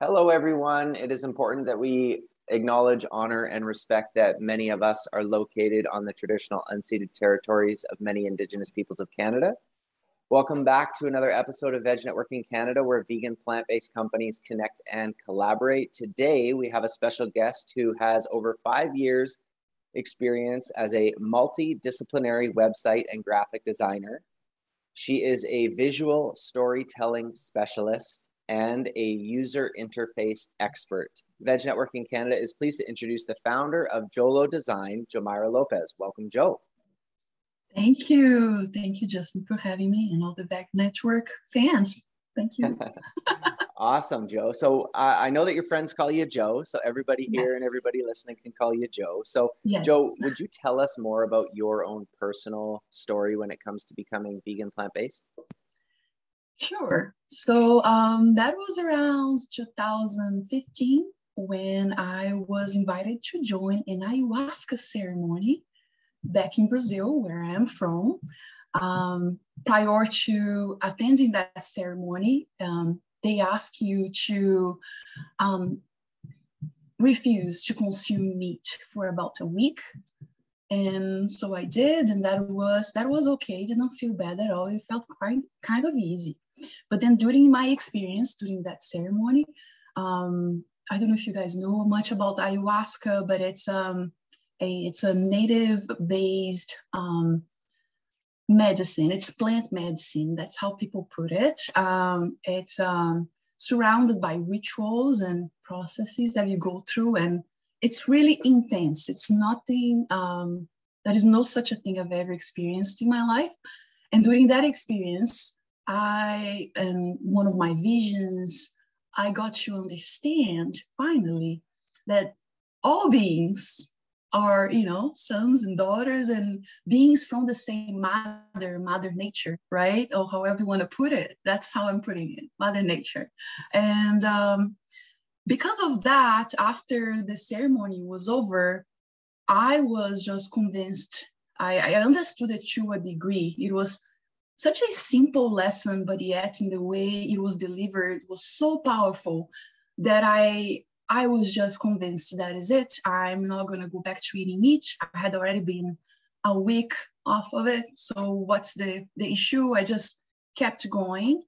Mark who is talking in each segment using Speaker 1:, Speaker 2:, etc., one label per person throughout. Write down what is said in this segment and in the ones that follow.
Speaker 1: Hello, everyone. It is important that we acknowledge, honor, and respect that many of us are located on the traditional unceded territories of many Indigenous peoples of Canada. Welcome back to another episode of Veg Networking Canada, where vegan plant-based companies connect and collaborate. Today, we have a special guest who has over 5 years experience as a multidisciplinary website and graphic designer. She is a visual storytelling specialist and a user interface expert. Veg Networking Canada is pleased to introduce the founder of JOLO Design, Jomaira Lopes. Welcome, Jo.
Speaker 2: Thank you. Thank you, Justin, for having me and all the Veg Network fans. Thank you.
Speaker 1: Awesome, Jo. So I know that your friends call you Jo, so everybody here and everybody listening can call you Jo. So Jo, would you tell us more about your own personal story when it comes to becoming vegan plant-based?
Speaker 2: Sure. So that was around 2015 when I was invited to join an ayahuasca ceremony back in Brazil, where I am from. Prior to attending that ceremony, they ask you to refuse to consume meat for about a week. And so I did, and that was okay. Didn't feel bad at all. It felt kind of easy. But then during my experience, during that ceremony, I don't know if you guys know much about ayahuasca, but it's a native-based medicine. It's plant medicine. That's how people put it. It's surrounded by rituals and processes that you go through, and it's really intense. It's nothing, there is no such a thing I've ever experienced in my life. And during that experience, one of my visions, I got to understand finally that all beings are, sons and daughters and beings from the same mother nature, right? Or however you want to put it. That's how I'm putting it, mother nature. And because of that, after the ceremony was over, I was just convinced. I understood it to a degree. It was such a simple lesson, but yet in the way it was delivered was so powerful that I was just convinced that is it. I'm not going to go back to eating meat. I had already been a week off of it. So what's the issue? I just kept going.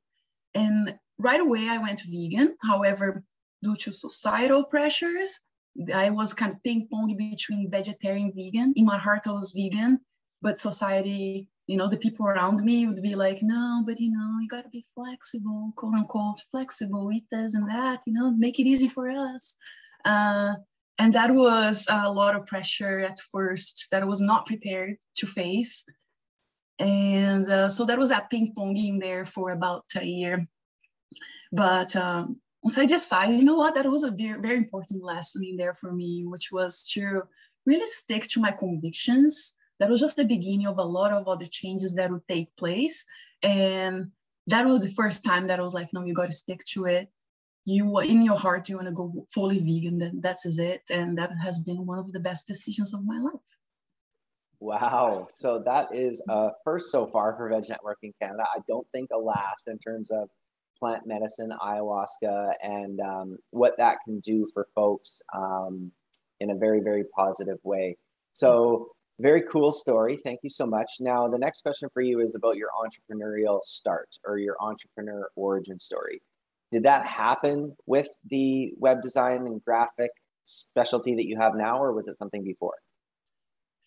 Speaker 2: And right away, I went vegan. However, due to societal pressures, I was kind of ping-pong between vegetarian and vegan. In my heart, I was vegan, but society, the people around me would be like, no, but you got to be flexible, quote unquote, flexible, eat this and that, make it easy for us. And that was a lot of pressure at first that I was not prepared to face. And so that was a ping-ponging there for about a year. But so I decided, you know what, that was a very, very important lesson in there for me, which was to really stick to my convictions. That was just the beginning of a lot of other changes that would take place. And that was the first time that I was like, no, you got to stick to it. In your heart, you want to go fully vegan, then that's it. And that has been one of the best decisions of my life.
Speaker 1: Wow. So that is a first so far for Veg Networking Canada. I don't think a last in terms of plant medicine, ayahuasca, and what that can do for folks in a very, very positive way. So very cool story. Thank you so much. Now, the next question for you is about your entrepreneurial start or your entrepreneur origin story. Did that happen with the web design and graphic specialty that you have now, or was it something before?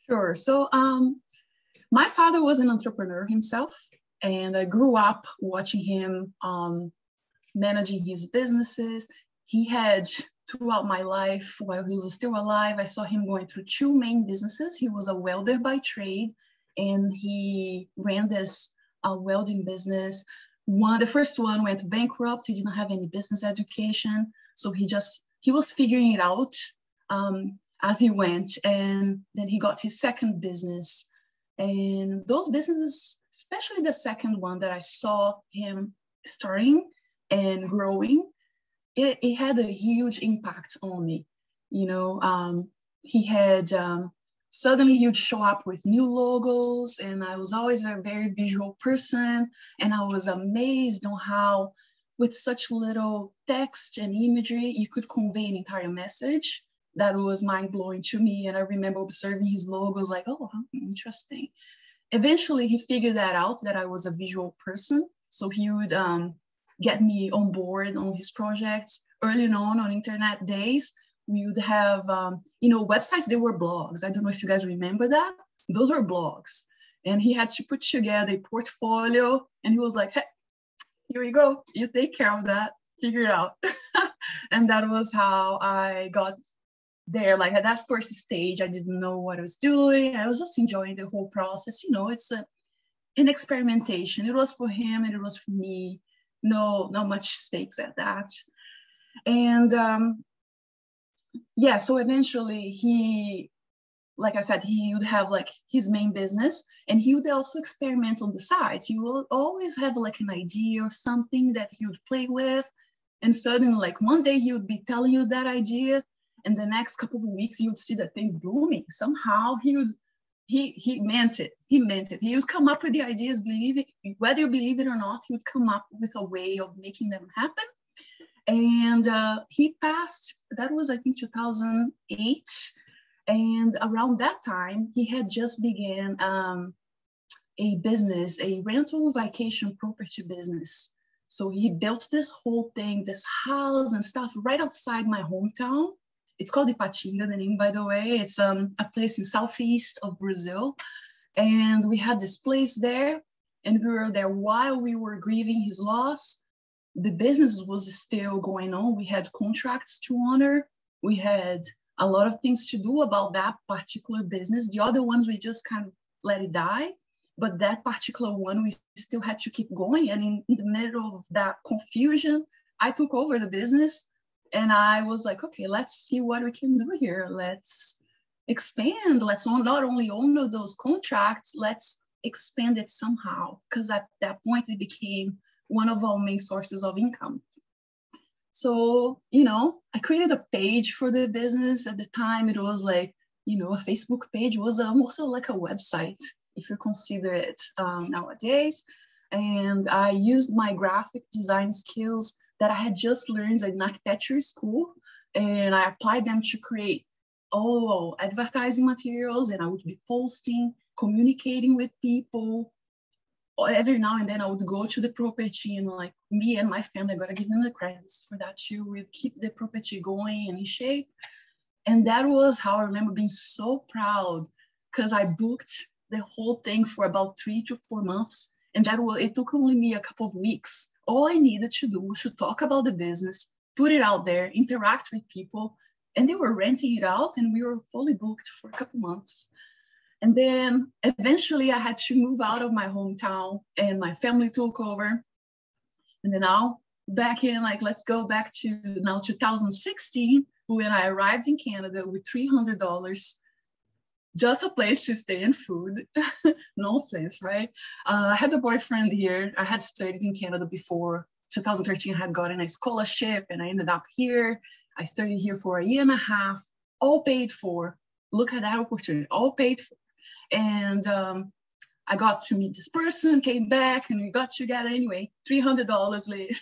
Speaker 2: Sure. So my father was an entrepreneur himself, and I grew up watching him managing his businesses. He had, throughout my life, while he was still alive, I saw him going through two main businesses. He was a welder by trade, and he ran this welding business. The first one went bankrupt. He didn't have any business education. So he was figuring it out as he went. And then he got his second business. And those businesses, especially the second one that I saw him starting and growing, it had a huge impact on me. He had suddenly he would show up with new logos, and I was always a very visual person, and I was amazed on how with such little text and imagery, you could convey an entire message. That was mind-blowing to me. And I remember observing his logos like, oh, interesting. Eventually, he figured that out, that I was a visual person. So he would get me on board on his projects. Early on internet days, we would have, websites, they were blogs. I don't know if you guys remember that. Those are blogs. And he had to put together a portfolio, and he was like, hey, here you go. You take care of that, figure it out. And that was how I got there. Like at that first stage, I didn't know what I was doing. I was just enjoying the whole process. It's an experimentation. It was for him and it was for me. No, not much stakes at that. And so eventually he, like I said, he would have like his main business, and he would also experiment on the sides. He will always have like an idea or something that he would play with. And suddenly, like one day he would be telling you that idea, and the next couple of weeks you would see that thing blooming. Somehow he meant it. He meant it. He would come up with the ideas, whether you believe it or not, he would come up with a way of making them happen. And he passed, that was I think 2008. And around that time, he had just began a business, a rental vacation property business. So he built this whole thing, this house and stuff right outside my hometown. It's called Ipatinga, the name, by the way. It's a place in southeast of Brazil. And we had this place there, and we were there while we were grieving his loss. The business was still going on. We had contracts to honor. We had a lot of things to do about that particular business. The other ones, we just kind of let it die. But that particular one, we still had to keep going. And in the middle of that confusion, I took over the business. And I was like, okay, let's see what we can do here. Let's expand. Let's not only honor those contracts, let's expand it somehow. Because at that point, it became one of our main sources of income. So, I created a page for the business. At the time, it was like, a Facebook page was almost like a website, if you consider it nowadays. And I used my graphic design skills that I had just learned in architecture school, and I applied them to create all advertising materials, and I would be posting, communicating with people. Every now and then I would go to the property, and like me and my family, I gotta give them the credits for that too. We'd keep the property going and in shape. And that was how I remember being so proud, because I booked the whole thing for about 3 to 4 months. And it took only me a couple of weeks. All I needed to do was to talk about the business, put it out there, interact with people, and they were renting it out, and we were fully booked for a couple months. And then eventually I had to move out of my hometown, and my family took over. And then now back in, let's go back to now 2016, when I arrived in Canada with $300, just a place to stay and food. Nonsense, right? I had a boyfriend here. I had studied in Canada before. 2013, I had gotten a scholarship, and I ended up here. I studied here for 1.5 years, all paid for. Look at that opportunity, all paid for. And I got to meet this person, came back, and we got together anyway. $300 later,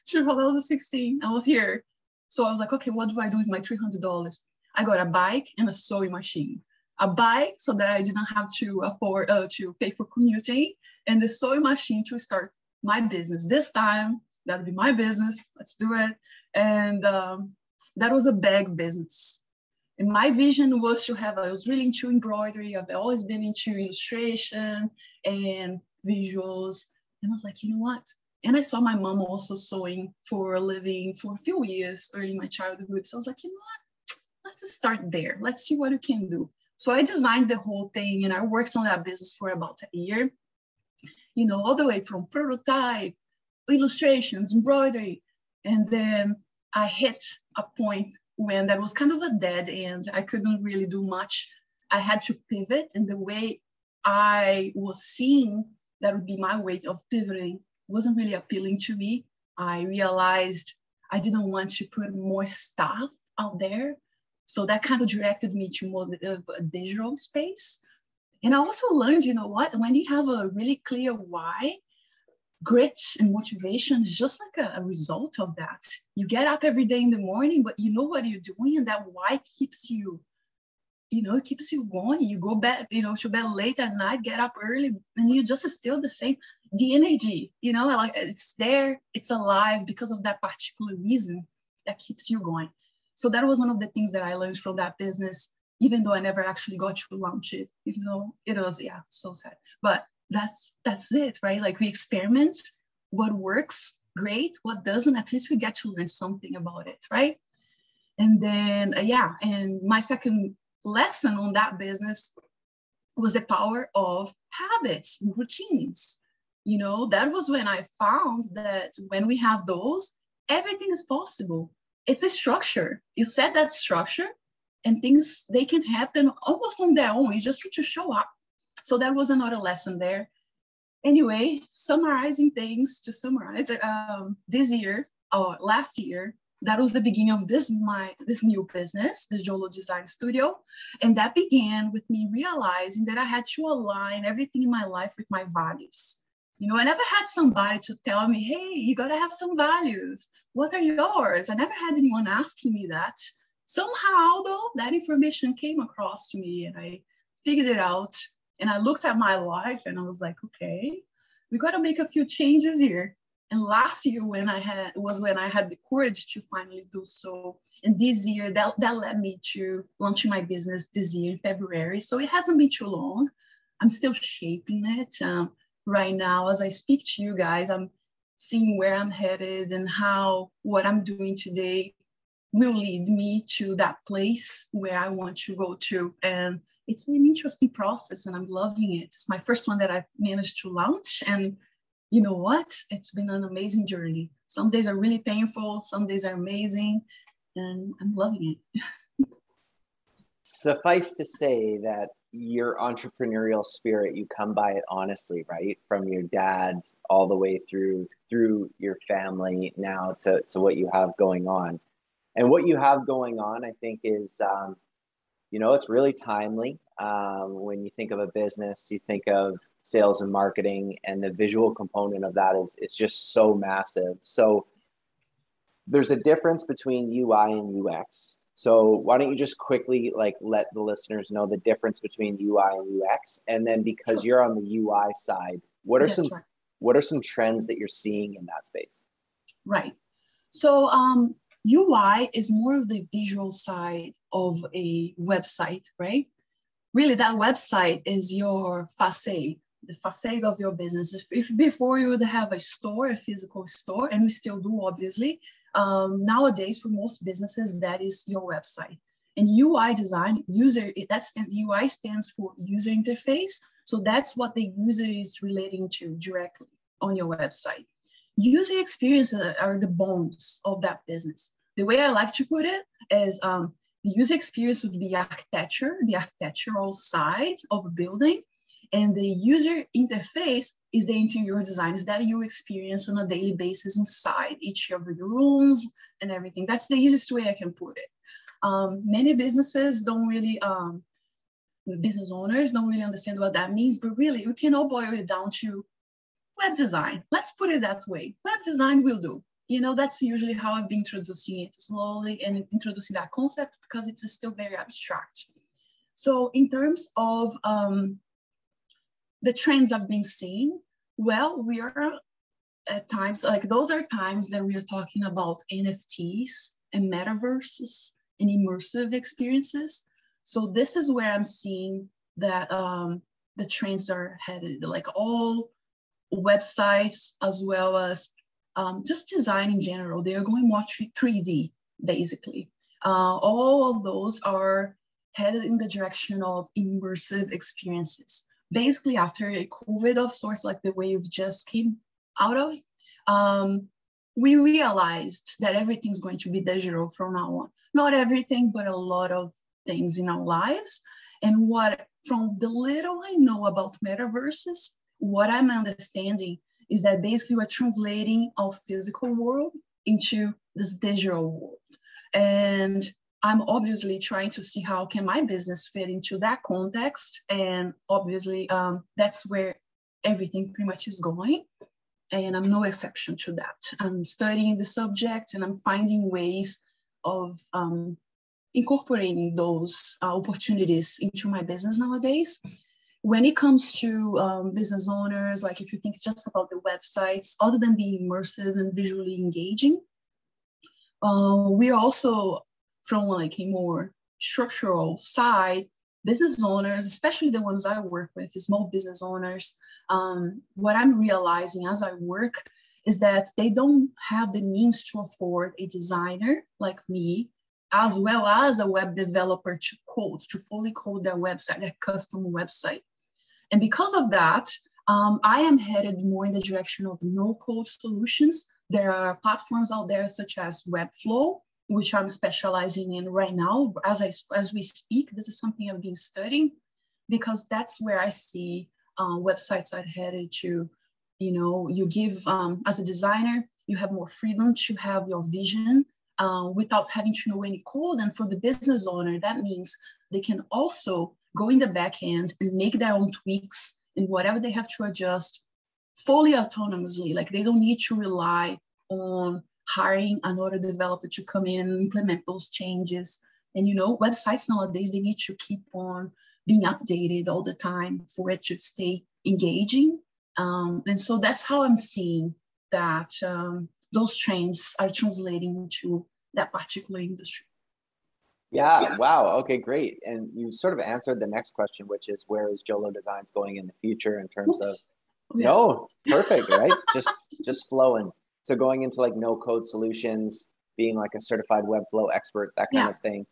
Speaker 2: 2016, I was here. So I was like, okay, what do I do with my $300? I got a bike and a sewing machine. A bike so that I didn't have to afford to pay for commuting, and the sewing machine to start my business. This time, that'll be my business. Let's do it. And that was a bag business. And my vision was to have, I was really into embroidery. I've always been into illustration and visuals. And I was like, you know what? And I saw my mom also sewing for a living for a few years early in my childhood. So I was like, you know what? Let's just start there. Let's see what we can do. So I designed the whole thing, and I worked on that business for about 1 year, all the way from prototype, illustrations, embroidery. And then I hit a point when that was kind of a dead end. I couldn't really do much. I had to pivot, and the way I was seeing that would be my way of pivoting wasn't really appealing to me. I realized I didn't want to put more stuff out there. So that kind of directed me to more a digital space. And I also learned, when you have a really clear why, grit and motivation is just like a result of that. You get up every day in the morning, but you know what you're doing, and that why keeps you, it keeps you going. You go back, to bed late at night, get up early, and you just still the same. The energy, like it's there, it's alive because of that particular reason that keeps you going. So that was one of the things that I learned from that business, even though I never actually got to launch it. It was, so sad. But that's it, right? Like we experiment, what works, great. What doesn't, at least we get to learn something about it, right? And then, and my second lesson on that business was the power of habits, routines. That was when I found that when we have those, everything is possible. It's a structure. You set that structure and things, they can happen almost on their own. You just need to show up. So that was another lesson there. Anyway, summarizing things, to summarize, this year, or last year, that was the beginning of this new business, the JOLO Design Studio. And that began with me realizing that I had to align everything in my life with my values. I never had somebody to tell me, hey, you got to have some values. What are yours? I never had anyone asking me that. Somehow, though, that information came across to me and I figured it out. And I looked at my life and I was like, okay, we got to make a few changes here. And last year when I had the courage to finally do so. And this year, that led me to launching my business this year in February. So it hasn't been too long. I'm still shaping it. Right now, as I speak to you guys, I'm seeing where I'm headed and how what I'm doing today will lead me to that place where I want to go to. And it's an interesting process and I'm loving it. It's my first one that I've managed to launch. And you know what? It's been an amazing journey. Some days are really painful. Some days are amazing. And I'm loving it.
Speaker 1: Suffice to say that your entrepreneurial spirit, you come by it honestly, right? From your dad all the way through your family now to what you have going on. And what you have going on, I think is, it's really timely. When you think of a business, you think of sales and marketing, and the visual component of that is just so massive. So there's a difference between UI and UX. So why don't you just quickly let the listeners know the difference between UI and UX, and then because you're on the UI side, what are some trends that you're seeing in that space?
Speaker 2: Right. So UI is more of the visual side of a website, right? Really, that website is your facade, the facade of your business. If before you would have a store, a physical store, and we still do, obviously, nowadays for most businesses, that is your website. And UI design, UI stands for user interface. So that's what the user is relating to directly on your website. User experience are the bones of that business. The way I like to put it is the user experience would be architecture, the architectural side of a building. And the user interface is the interior designs that you experience on a daily basis inside each of your rooms and everything. That's the easiest way I can put it. Many businesses don't really, business owners don't really understand what that means, but really we can all boil it down to web design. Let's put it that way. Web design will do. That's usually how I've been introducing it slowly and introducing that concept because it's still very abstract. So in terms of the trends I've been seeing, well, we are at times, those are times that we are talking about NFTs and metaverses and immersive experiences. So this is where I'm seeing that the trends are headed, all websites as well as just design in general. They are going more 3D, basically. All of those are headed in the direction of immersive experiences. Basically, after a COVID of sorts, like the wave just came out of, we realized that everything's going to be digital from now on. Not everything, but a lot of things in our lives. And from the little I know about metaverses, what I'm understanding is that basically we're translating our physical world into this digital world. And I'm obviously trying to see how can my business fit into that context. And obviously that's where everything pretty much is going. and I'm no exception to that. I'm studying the subject and I'm finding ways of incorporating those opportunities into my business nowadays. When it comes to business owners, like if you think just about the websites, other than being immersive and visually engaging, we're also from like a more structural side, business owners, especially the ones I work with, small business owners, what I'm realizing as I work is that they don't have the means to afford a designer like me, as well as a web developer to code, to fully code their website, their custom website. And because of that, I am headed more in the direction of no-code solutions. There are platforms out there such as Webflow, which I'm specializing in right now. As we speak, this is something I've been studying because that's where I see websites are headed to. You know, you give, as a designer, you have more freedom to have your vision without having to know any code. And for the business owner, that means they can also go in the back end and make their own tweaks and whatever they have to adjust fully autonomously. Like they don't need to rely on hiring another developer to come in and implement those changes. And, you know, websites nowadays, they need to keep on being updated all the time for it to stay engaging. And so that's how I'm seeing that those trends are translating into that particular industry.
Speaker 1: Yeah, wow. Okay, great. And you sort of answered the next question, which is where is JOLO Designs going in the future in terms of, no, perfect, right? Just flowing. So going into like no code solutions, being like a certified Webflow expert, that kind of thing.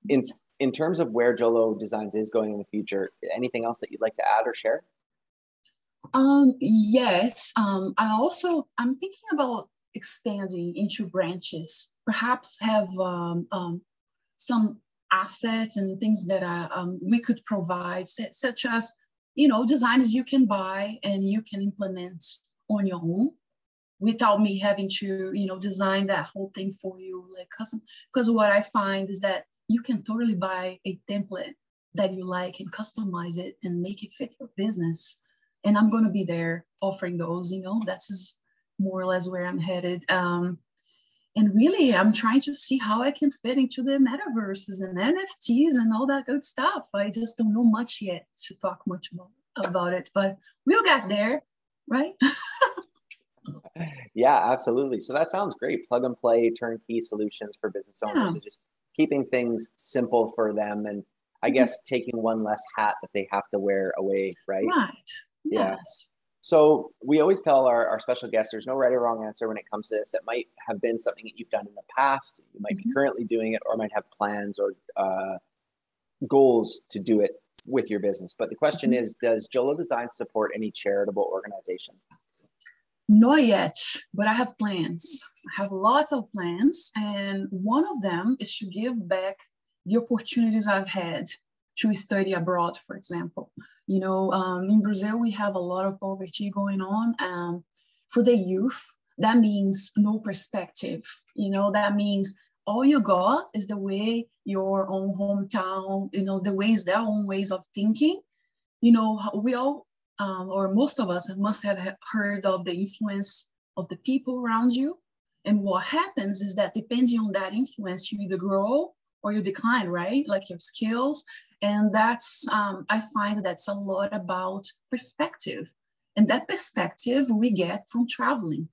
Speaker 1: In terms of where JOLO Designs is going in the future, anything else that you'd like to add or share?
Speaker 2: Yes. I'm thinking about expanding into branches, perhaps have some assets and things that we could provide, such as, you know, designs you can buy and you can implement on your own without me having to, you know, design that whole thing for you, like custom. Because what I find is that you can totally buy a template that you like and customize it and make it fit your business. And I'm going to be there offering those, you know, that's more or less where I'm headed. And really, I'm trying to see how I can fit into the metaverses and NFTs and all that good stuff. I just don't know much yet to talk much about it, but we'll get there, right?
Speaker 1: Yeah, absolutely. So that sounds great. Plug and play, turnkey solutions for business owners, and just keeping things simple for them. And I guess taking one less hat that they have to wear away, right?
Speaker 2: Right.
Speaker 1: Yeah.
Speaker 2: Yes.
Speaker 1: So we always tell our special guests there's no right or wrong answer when it comes to this. It might have been something that you've done in the past, you might be currently doing it, or might have plans or goals to do it with your business. But the question is, does JOLO Design support any charitable organizations?
Speaker 2: Not yet, but I have plans. I have lots of plans. And one of them is to give back the opportunities I've had to study abroad, for example. You know, in Brazil, we have a lot of poverty going on. For the youth, that means no perspective. You know, that means all you got is the way your own hometown, you know, their own ways of thinking. You know, we all, or most of us must have heard of the influence of the people around you. And what happens is that depending on that influence, you either grow or you decline, right? Like your skills. And that's, I find that's a lot about perspective. And that perspective we get from traveling.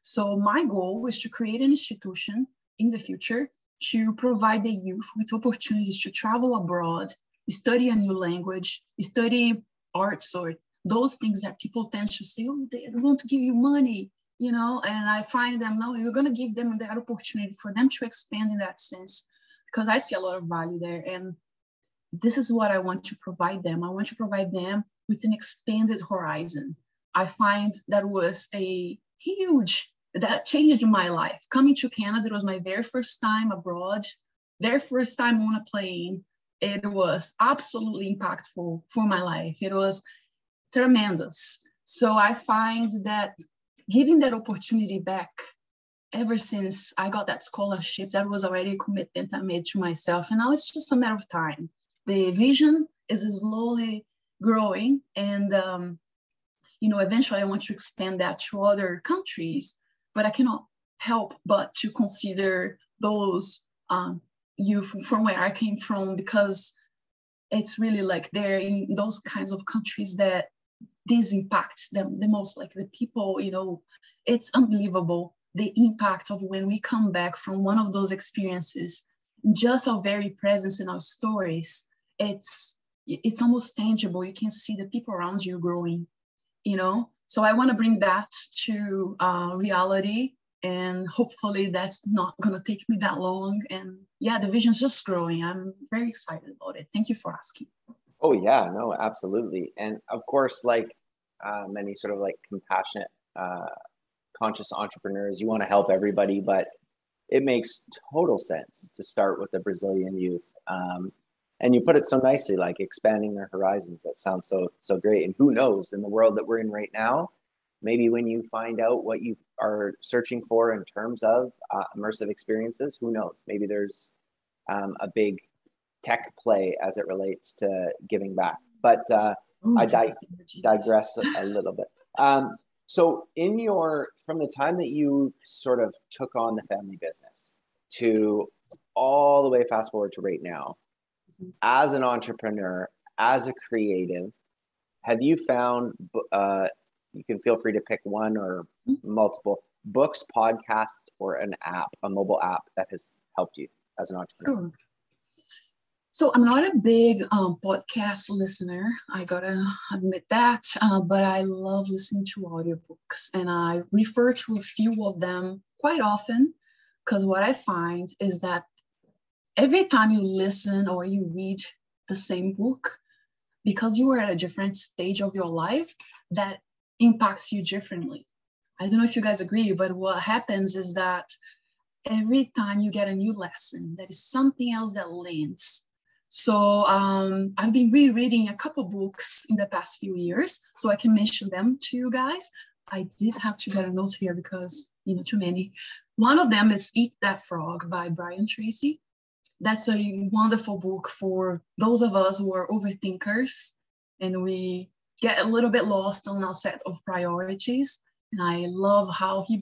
Speaker 2: So my goal is to create an institution in the future to provide the youth with opportunities to travel abroad, study a new language, study arts, or those things that people tend to say, oh, they want to give you money, you know, and I find them, no, you're going to give them that opportunity for them to expand in that sense, because I see a lot of value there. And this is what I want to provide them. I want to provide them with an expanded horizon. I find that was that changed my life. Coming to Canada, it was my very first time abroad, very first time on a plane. It was absolutely impactful for my life. It was tremendous. So I find that giving that opportunity back, ever since I got that scholarship, that was already a commitment I made to myself. And now it's just a matter of time. The vision is slowly growing. And, eventually I want to expand that to other countries, but I cannot help but to consider those youth from where I came from, because it's really like they're in those kinds of countries that this impacts them the most, like the people, it's unbelievable, the impact of when we come back from one of those experiences, just our very presence in our stories, it's almost tangible. You can see the people around you growing, So I want to bring that to reality, and hopefully that's not going to take me that long. And yeah, the vision's just growing. I'm very excited about it. Thank you for asking.
Speaker 1: Oh yeah, no, absolutely. And of course, like many sort of like compassionate, conscious entrepreneurs, you want to help everybody, but it makes total sense to start with the Brazilian youth. And you put it so nicely, like expanding their horizons. That sounds so great. And who knows, in the world that we're in right now, maybe when you find out what you are searching for in terms of immersive experiences, who knows, maybe there's a big tech play as it relates to giving back. But I digress a little bit. So from the time that you sort of took on the family business to all the way fast forward to right now, as an entrepreneur, as a creative, have you found, you can feel free to pick one or multiple books, podcasts, or an app, a mobile app that has helped you as an entrepreneur?
Speaker 2: Sure. So I'm not a big podcast listener, I gotta admit that, but I love listening to audiobooks, and I refer to a few of them quite often, because what I find is that every time you listen or you read the same book, because you are at a different stage of your life, that impacts you differently. I don't know if you guys agree, but what happens is that every time you get a new lesson, there is something else that lands. So I've been rereading a couple books in the past few years, so I can mention them to you guys. I did have to get a note here because, too many. One of them is Eat That Frog by Brian Tracy. That's a wonderful book for those of us who are overthinkers and we get a little bit lost on our set of priorities. And I love how he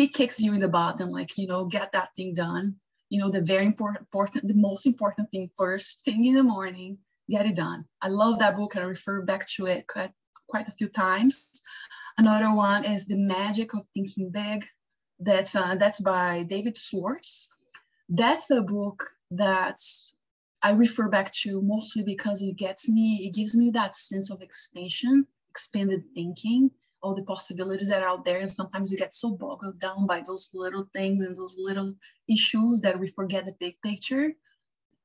Speaker 2: kicks you in the butt and get that thing done. The very important, the most important thing first thing in the morning, get it done. I love that book and I refer back to it quite a few times. Another one is The Magic of Thinking Big. That's by David Schwartz. That's a book that I refer back to mostly because it gives me that sense of expansion, expanded thinking, all the possibilities that are out there. And sometimes we get so bogged down by those little things and those little issues that we forget the big picture.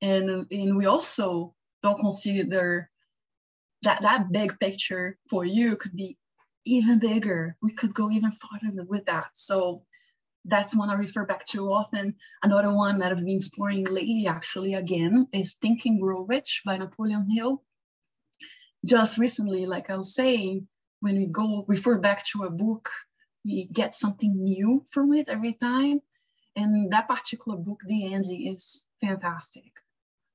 Speaker 2: And we also don't consider that big picture for you could be even bigger. We could go even farther with that. So that's one I refer back to often. Another one that I've been exploring lately, actually, again, is Think and Grow Rich by Napoleon Hill. Just recently, like I was saying, when we refer back to a book, we get something new from it every time. And that particular book, the ending is fantastic.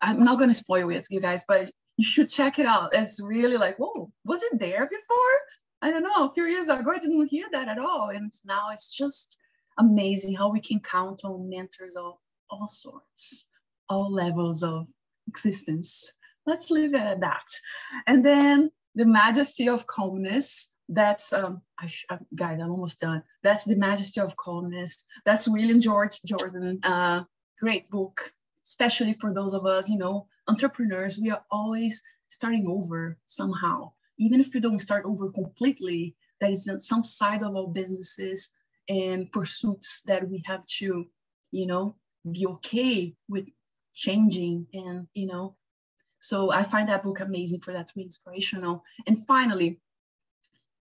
Speaker 2: I'm not going to spoil it, you guys, but you should check it out. It's really like, whoa, was it there before? I don't know, a few years ago, I didn't hear that at all. And now it's just amazing how we can count on mentors of all sorts, all levels of existence. Let's leave it at that. And then The Majesty of Calmness. That's, guys, I'm almost done. That's The Majesty of Calmness. That's William George Jordan. Great book, especially for those of us, entrepreneurs. We are always starting over somehow. Even if we don't start over completely, there is some side of our businesses and pursuits that we have to, be okay with changing. And, so I find that book amazing for that to be inspirational. And finally,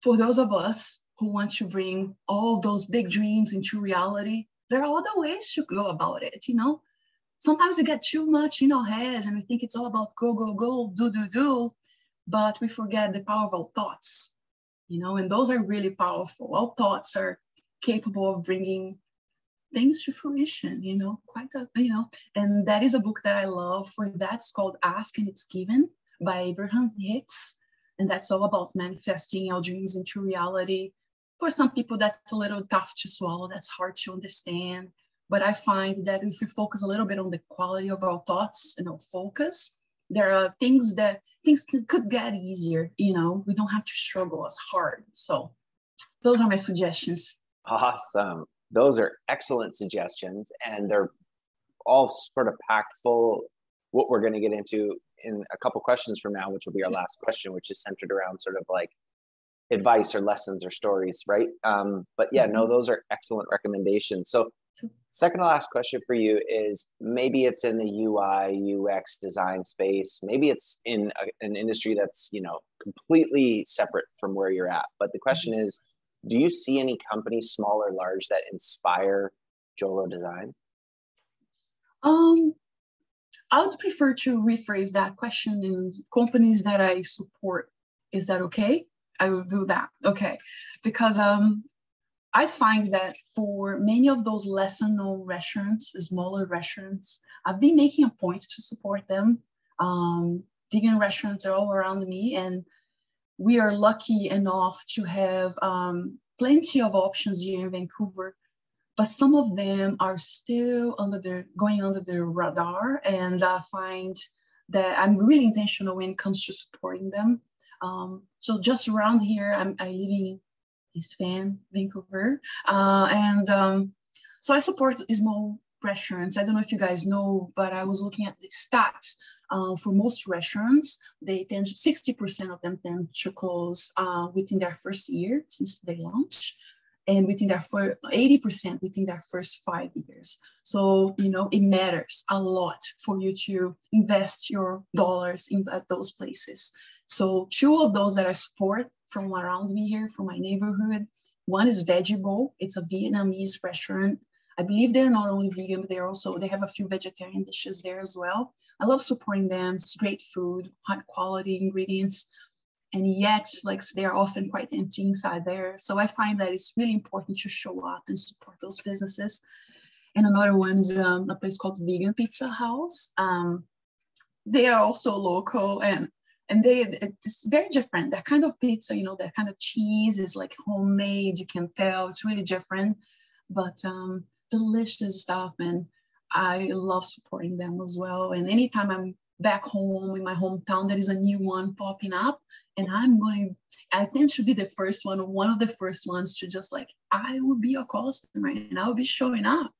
Speaker 2: for those of us who want to bring all those big dreams into reality, there are other ways to go about it, Sometimes we get too much in our heads and we think it's all about go, go, go, do, but we forget the power of our thoughts, and those are really powerful. Our thoughts are capable of bringing things to fruition, and that is a book that I love for that. It's called Ask and It's Given by Abraham Hicks. And that's all about manifesting our dreams into reality. For some people, that's a little tough to swallow. That's hard to understand. But I find that if we focus a little bit on the quality of our thoughts and our focus, there are things could get easier. You know, we don't have to struggle as hard. So those are my suggestions.
Speaker 1: Awesome. Those are excellent suggestions, and they're all sort of packed full what we're going to get into in a couple questions from now, which will be our last question, which is centered around sort of like advice or lessons or stories, right? But yeah, no, those are excellent recommendations. So second to last question for you is, maybe it's in the UI, UX design space. Maybe it's in an industry that's, you know, completely separate from where you're at. But the question is, do you see any companies, small or large, that inspire JOLO Designs?
Speaker 2: I would prefer to rephrase that question in companies that I support. Is that okay? I will do that. Okay. Because I find that for many of those lesser known restaurants, smaller restaurants, I've been making a point to support them. Vegan restaurants are all around me, and we are lucky enough to have plenty of options here in Vancouver, but some of them are still going under the radar, and I find that I'm really intentional when it comes to supporting them. So just around here, I live in East Van, Vancouver, so I support small restaurants. I don't know if you guys know, but I was looking at the stats. For most restaurants, 60% of them tend to close within their first year since they launch, and within their 80% within their first 5 years. So, you know, it matters a lot for you to invest your dollars at those places. So 2 of those that I support from around me here, from my neighborhood, one is Veggie Bowl. It's a Vietnamese restaurant. I believe they're not only vegan, but they have a few vegetarian dishes there as well. I love supporting them. It's great food, high quality ingredients, and yet, like, they're often quite empty inside there. So I find that it's really important to show up and support those businesses. And another one is a place called Vegan Pizza House. They are also local, and it's very different. That kind of pizza, you know, that kind of cheese is like homemade. You can tell it's really different, but delicious stuff. And I love supporting them as well. And anytime I'm back home in my hometown, there is a new one popping up, and I tend to be one of the first ones to just like, I will be a customer and I'll be showing up,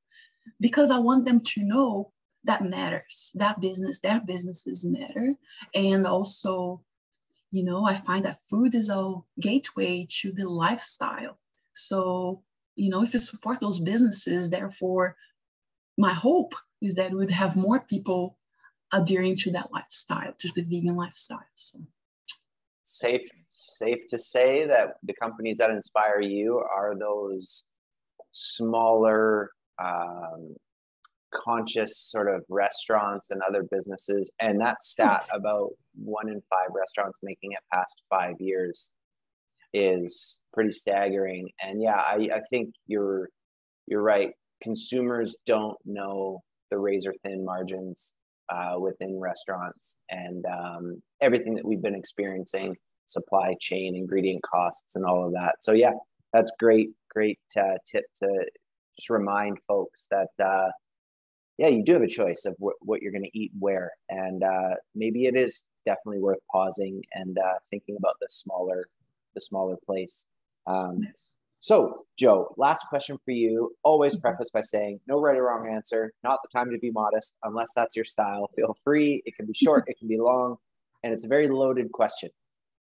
Speaker 2: because I want them to know that matters, their businesses matter. And also, you know, I find that food is a gateway to the lifestyle. So, you know, if you support those businesses, therefore, my hope is that we'd have more people adhering to that lifestyle, to the vegan lifestyle. So
Speaker 1: safe to say that the companies that inspire you are those smaller, conscious sort of restaurants and other businesses. And that stat about 1 in 5 restaurants making it past 5 years is pretty staggering. And yeah, I think you're right. Consumers don't know the razor thin margins within restaurants, and everything that we've been experiencing, supply chain, ingredient costs, and all of that. So yeah, that's great tip to just remind folks that yeah, you do have a choice of what you're going to eat where, and maybe it is definitely worth pausing and thinking about the smaller place.
Speaker 2: yes.
Speaker 1: So, Joe, last question for you. Always preface by saying no right or wrong answer, not the time to be modest, unless that's your style. Feel free. It can be short, it can be long, and it's a very loaded question.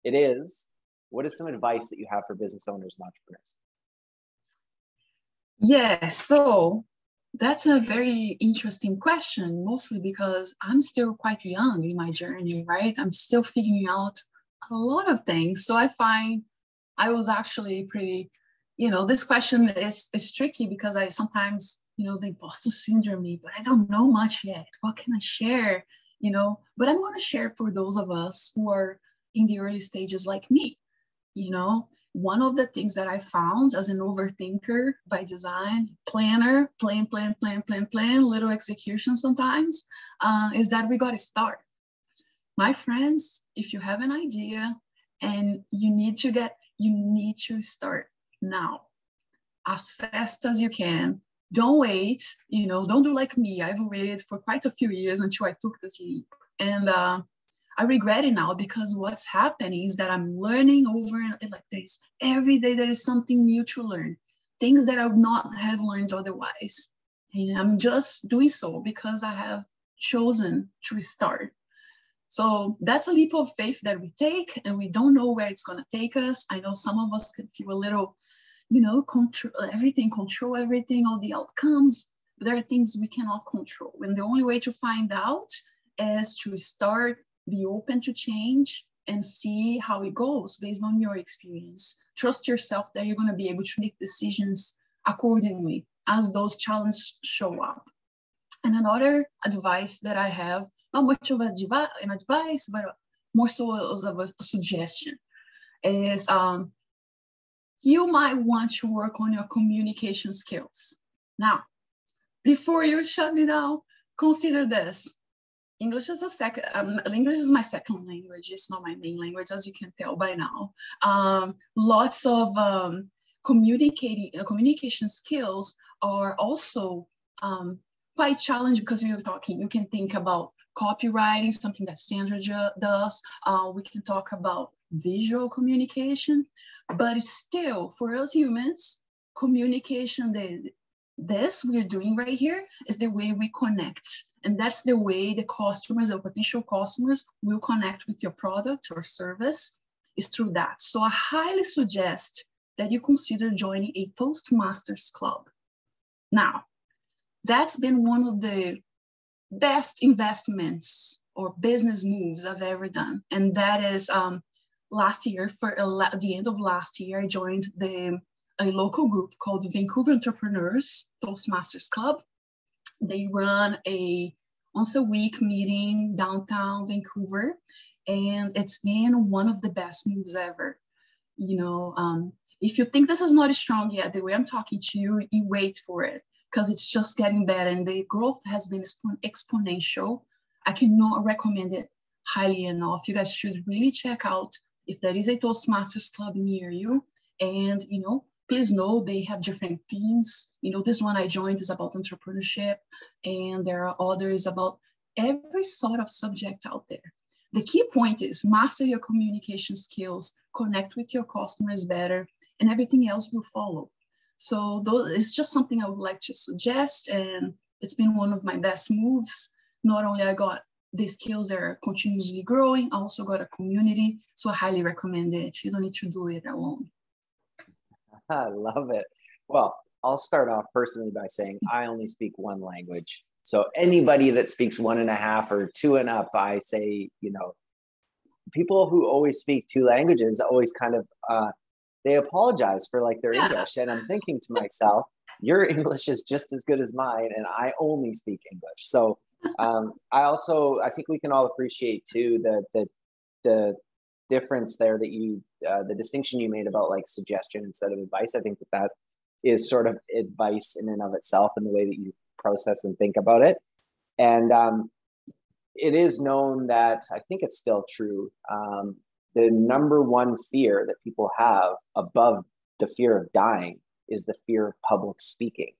Speaker 1: It is, what is some advice that you have for business owners and entrepreneurs?
Speaker 2: Yeah, so that's a very interesting question, mostly because I'm still quite young in my journey, right? I'm still figuring out a lot of things. So I find I was actually pretty, you know, this question is tricky because I sometimes, you know, the imposter syndrome me, but I don't know much yet. What can I share? You know, but I'm going to share for those of us who are in the early stages like me. You know, one of the things that I found as an overthinker by design, planner, plan, little execution sometimes, is that we got to start. My friends, if you have an idea, And you need to start now, as fast as you can. Don't wait, don't do like me. I've waited for quite a few years until I took this leap. And I regret it now, because what's happening is that I'm learning over and like this. Every day there is something new to learn, things that I would not have learned otherwise. And I'm just doing so because I have chosen to start. So that's a leap of faith that we take, and we don't know where it's going to take us. I know some of us can feel a little, control everything, all the outcomes. But there are things we cannot control. And the only way to find out is to start, be open to change, and see how it goes based on your experience. Trust yourself that you're going to be able to make decisions accordingly as those challenges show up. And another advice that I have, not much of an advice, but more so as a suggestion, is you might want to work on your communication skills. Now, before you shut me down, consider this. English is English is my second language. It's not my main language, as you can tell by now. Lots of communication skills are also quite challenging, because when you're talking, you can think about copywriting, something that Sandra does. We can talk about visual communication, but still, for us humans, communication, this we're doing right here is the way we connect. And that's the way the customers or potential customers will connect with your product or service, is through that. So I highly suggest that you consider joining a Toastmasters club. Now, that's been one of the best investments or business moves I've ever done. And that is last year, at the end of last year, I joined a local group called Vancouver Entrepreneurs Toastmasters Club. They run a once a week meeting downtown Vancouver, and it's been one of the best moves ever. If you think this is not strong yet, the way I'm talking to you, you wait for it, because it's just getting better, and the growth has been exponential. I cannot recommend it highly enough. You guys should really check out if there is a Toastmasters club near you. And, please know they have different themes. This one I joined is about entrepreneurship, and there are others about every sort of subject out there. The key point is master your communication skills, connect with your customers better, and everything else will follow. So it's just something I would like to suggest, and it's been one of my best moves. Not only I got the skills that are continuously growing, I also got a community, so I highly recommend it. You don't need to do it alone.
Speaker 1: I love it. Well, I'll start off personally by saying I only speak one language. So anybody that speaks 1.5 or 2 and up, I say, people who always speak 2 languages always kind of, they apologize for like their English. And I'm thinking to myself, your English is just as good as mine, and I only speak English. So I think we can all appreciate too the difference there that the distinction you made about like suggestion instead of advice. I think that is sort of advice in and of itself, in the way that you process and think about it. And it is known that, I think it's still true, the number one fear that people have above the fear of dying is the fear of public speaking,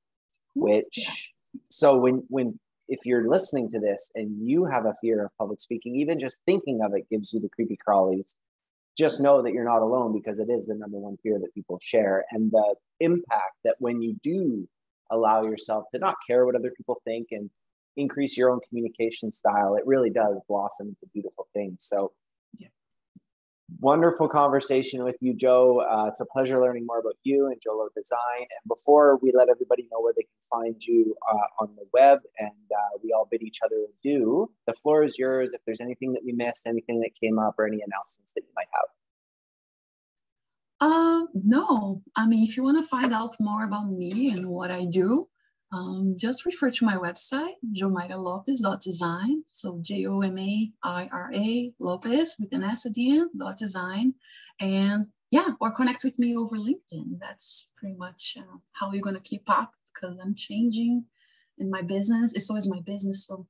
Speaker 1: which, so if you're listening to this and you have a fear of public speaking, even just thinking of it gives you the creepy crawlies, just know that you're not alone, because it is the number one fear that people share. And the impact that when you do allow yourself to not care what other people think and increase your own communication style, it really does blossom into beautiful things. So wonderful conversation with you, Joe. It's a pleasure learning more about you and JOLO Design. And before we let everybody know where they can find you on the web, and we all bid each other adieu, the floor is yours. If there's anything that we missed, anything that came up, or any announcements that you might have.
Speaker 2: No, I mean, if you want to find out more about me and what I do, just refer to my website, JomairaLopes.design. So Jomaira Lopes with an S at the end, .design. And or connect with me over LinkedIn. That's pretty much how you're going to keep up, because I'm changing in my business. It's always my business. So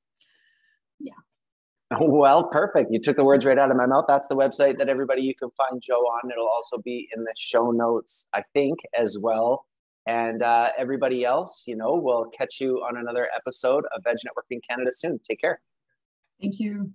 Speaker 1: Well, perfect. You took the words right out of my mouth. That's the website that everybody you can find Joe on. It'll also be in the show notes, I think, as well. And everybody else, we'll catch you on another episode of Veg Networking Canada soon. Take care.
Speaker 2: Thank you.